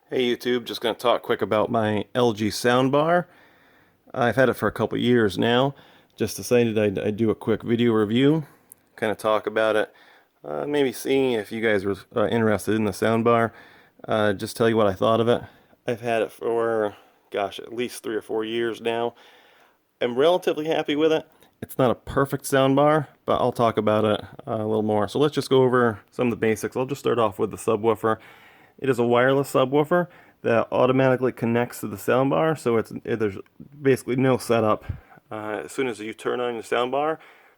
Hey YouTube, just going to talk quick about my LG soundbar. I've had it for a couple years now. Just decided I'd do a quick video review, kind of talk about it, maybe see if you guys were interested in the soundbar, just tell you what I thought of it. I've had it for, gosh, at least 3 or 4 years now. I'm relatively happy with it. It's not a perfect soundbar, but I'll talk about it a little more. So let's just go over some of the basics. I'll just start off with the subwoofer. It is a wireless subwoofer that automatically connects to the soundbar, so there's basically no setup. As soon as you turn on your soundbar,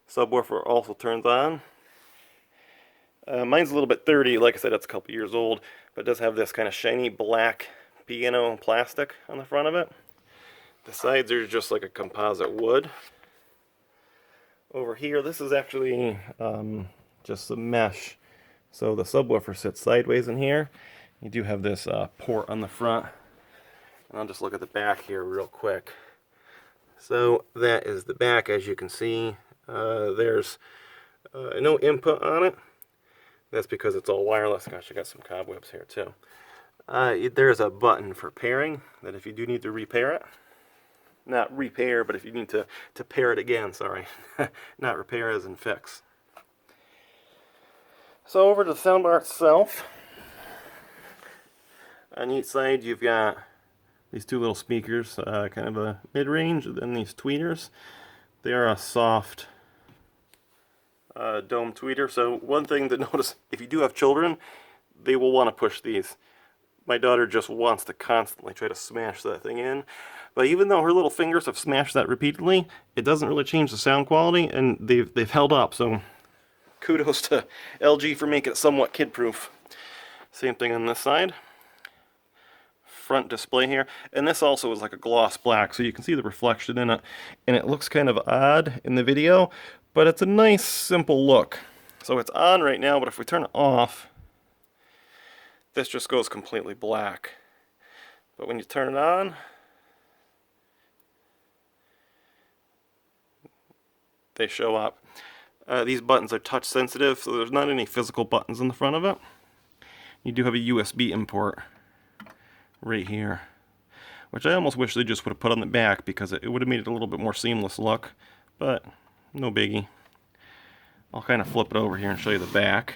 subwoofer also turns on. Mine's a little bit dirty, like I said, it's a couple years old, but it does have this kind of shiny black piano plastic on the front of it. The sides are just like a composite wood. Over here, this is actually just some mesh, so the subwoofer sits sideways in here. You do have this port on the front. And I'll just look at the back here real quick. So that is the back, as you can see. There's no input on it. That's because it's all wireless. Gosh, I got some cobwebs here too. There's a button for pairing, that if you do need to repair it, not repair, but if you need to pair it again, sorry. Not repair as in fix. So over to the soundbar itself. On each side you've got these two little speakers, kind of a mid-range, and then these tweeters. They are a soft dome tweeter. So one thing to notice, if you do have children, they will want to push these. My daughter just wants to constantly try to smash that thing in. But even though her little fingers have smashed that repeatedly, it doesn't really change the sound quality, and they've held up. So kudos to LG for making it somewhat kid-proof. Same thing on this side. Front display here, and this also is like a gloss black, so you can see the reflection in it, and it looks kind of odd in the video, but it's a nice simple look. So it's on right now, but if we turn it off, this just goes completely black. But when you turn it on, they show up. These buttons are touch sensitive, so there's not any physical buttons in the front of it. You do have a USB import right here, which I almost wish they just would have put on the back, because it would have made it a little bit more seamless look, but no biggie. I'll kind of flip it over here and show you the back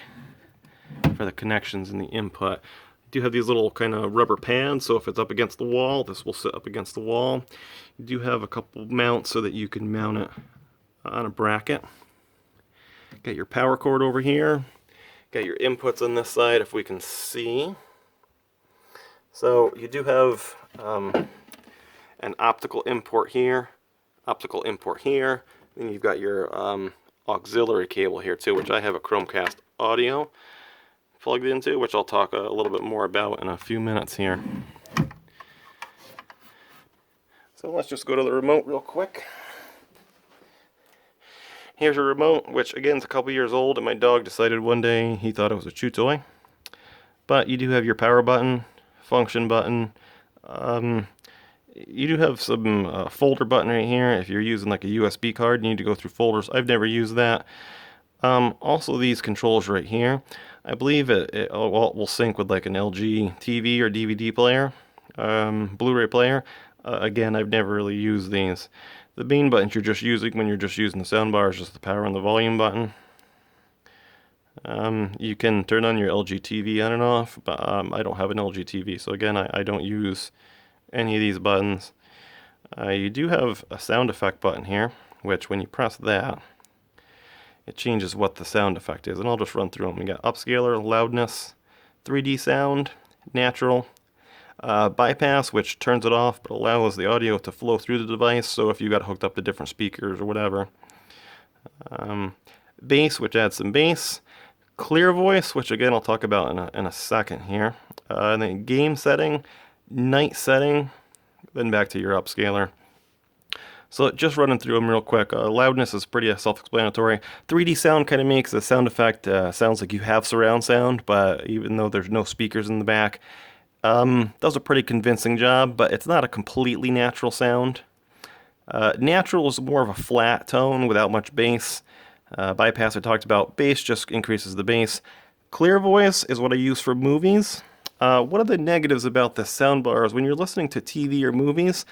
for the connections and the input. You do have these little kind of rubber pads, so if it's up against the wall, this will sit up against the wall. You do have a couple mounts so that you can mount it on a bracket. Got your power cord over here. Got your inputs on this side, if we can see. So you do have an optical import here, then you've got your auxiliary cable here too, which I have a Chromecast audio plugged into, which I'll talk a little bit more about in a few minutes here. So let's just go to the remote real quick. Here's a remote, which again is a couple years old, and my dog decided one day he thought it was a chew toy. But you do have your power button, function button. You do have some folder button right here. If you're using like a USB card, you need to go through folders. I've never used that. Also these controls right here. I believe it will sync with like an LG TV or DVD player, Blu-ray player. Again, I've never really used these. The main buttons you're just using when you're just using the soundbar is just the power and the volume button. You can turn on your LG TV on and off, but I don't have an LG TV, so again, I don't use any of these buttons. You do have a sound effect button here, which when you press that, it changes what the sound effect is, and I'll just run through them. We got upscaler, loudness, 3D sound, natural, bypass, which turns it off but allows the audio to flow through the device, so if you got hooked up to different speakers or whatever. Bass, which adds some bass. Clear voice, which again I'll talk about in a second here. And then game setting, night setting, then back to your upscaler. So just running through them real quick. Loudness is pretty self-explanatory. 3D sound kind of makes the sound effect sounds like you have surround sound, but even though there's no speakers in the back, does a pretty convincing job, but it's not a completely natural sound. Natural is more of a flat tone without much bass. Bypass I talked about. Bass just increases the bass. Clear voice is what I use for movies. One of the negatives about this soundbar is when you're listening to TV or movies,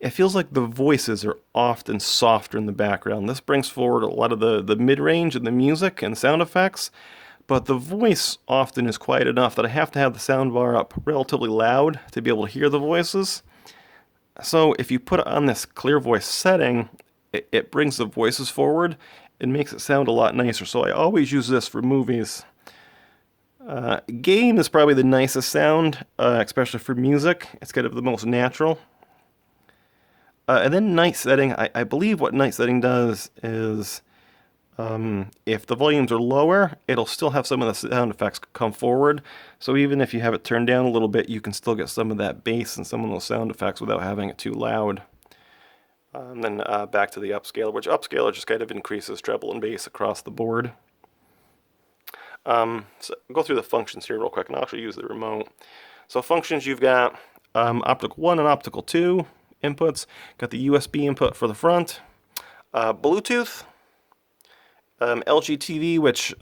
it feels like the voices are often softer in the background. This brings forward a lot of the mid-range and the music and sound effects, but the voice often is quiet enough that I have to have the soundbar up relatively loud to be able to hear the voices. So if you put it on this clear voice setting, it brings the voices forward and makes it sound a lot nicer. So I always use this for movies. Gain is probably the nicest sound, especially for music. It's kind of the most natural. And then night setting, I believe what night setting does is if the volumes are lower, it'll still have some of the sound effects come forward. So even if you have it turned down a little bit, you can still get some of that bass and some of those sound effects without having it too loud. And then back to the upscaler, which upscaler just kind of increases treble and bass across the board. So go through the functions here real quick, and I'll actually use the remote. So functions, you've got optical 1 and optical 2 inputs. Got the USB input for the front. Bluetooth. LG TV, which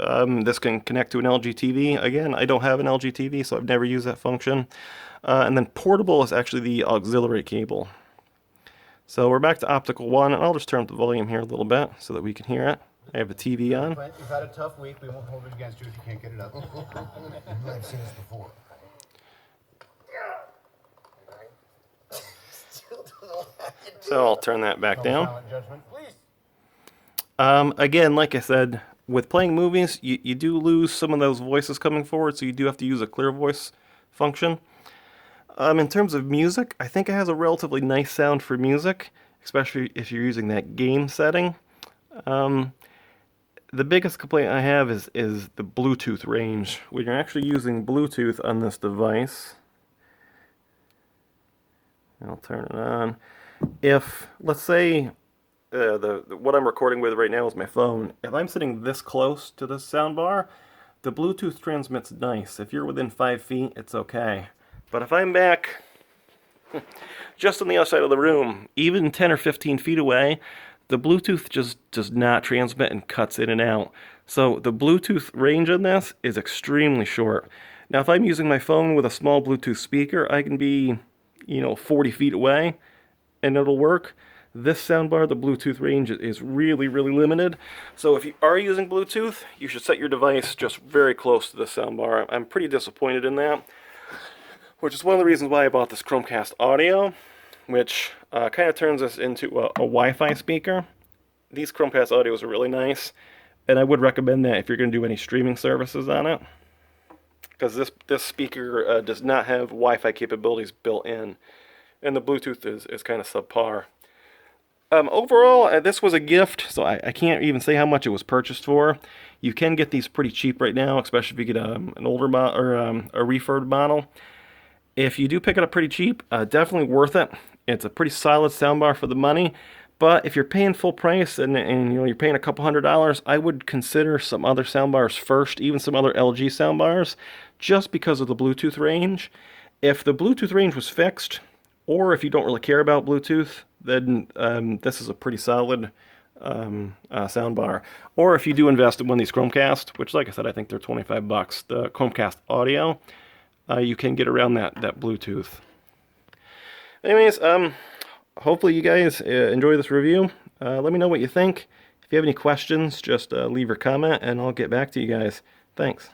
this can connect to an LG TV. Again, I don't have an LG TV, so I've never used that function. And then portable is actually the auxiliary cable. So we're back to optical 1, and I'll just turn up the volume here a little bit so that we can hear it. I have the TV on. You've had a tough week. We won't hold it against you if you can't get it up. I've seen this before. So I'll turn that back down. Silent judgment, please. Again, like I said, with playing movies, you do lose some of those voices coming forward, so you do have to use a clear voice function. In terms of music, I think it has a relatively nice sound for music, especially if you're using that game setting. The biggest complaint I have is the Bluetooth range. When you're actually using Bluetooth on this device, I'll turn it on. If, let's say, what I'm recording with right now is my phone. If I'm sitting this close to this soundbar, the Bluetooth transmits nice. If you're within 5 feet, it's okay. But if I'm back just on the other side of the room, even 10 or 15 feet away, the Bluetooth just does not transmit and cuts in and out. So the Bluetooth range on this is extremely short. Now if I'm using my phone with a small Bluetooth speaker, I can be, 40 feet away and it'll work. This soundbar, the Bluetooth range is really, really limited. So if you are using Bluetooth, you should set your device just very close to the soundbar. I'm pretty disappointed in that, which is one of the reasons why I bought this Chromecast audio, which kind of turns this into a Wi-Fi speaker. These Chromecast audios are really nice, and I would recommend that if you're going to do any streaming services on it, because this speaker does not have Wi-Fi capabilities built in, and the Bluetooth is kind of subpar. Overall, this was a gift, so I can't even say how much it was purchased for. You can get these pretty cheap right now, especially if you get an older model or a refurbed model. If you do pick it up pretty cheap, definitely worth it. It's a pretty solid soundbar for the money. But if you're paying full price and you're paying a couple $100s, I would consider some other soundbars first, even some other LG soundbars, just because of the Bluetooth range. If the Bluetooth range was fixed, or if you don't really care about Bluetooth, then this is a pretty solid soundbar. Or if you do invest in one of these Chromecast, which, like I said, I think they're $25, the Chromecast audio, you can get around that Bluetooth. Anyways, hopefully you guys enjoy this review. Let me know what you think. If you have any questions, just leave your comment, and I'll get back to you guys. Thanks.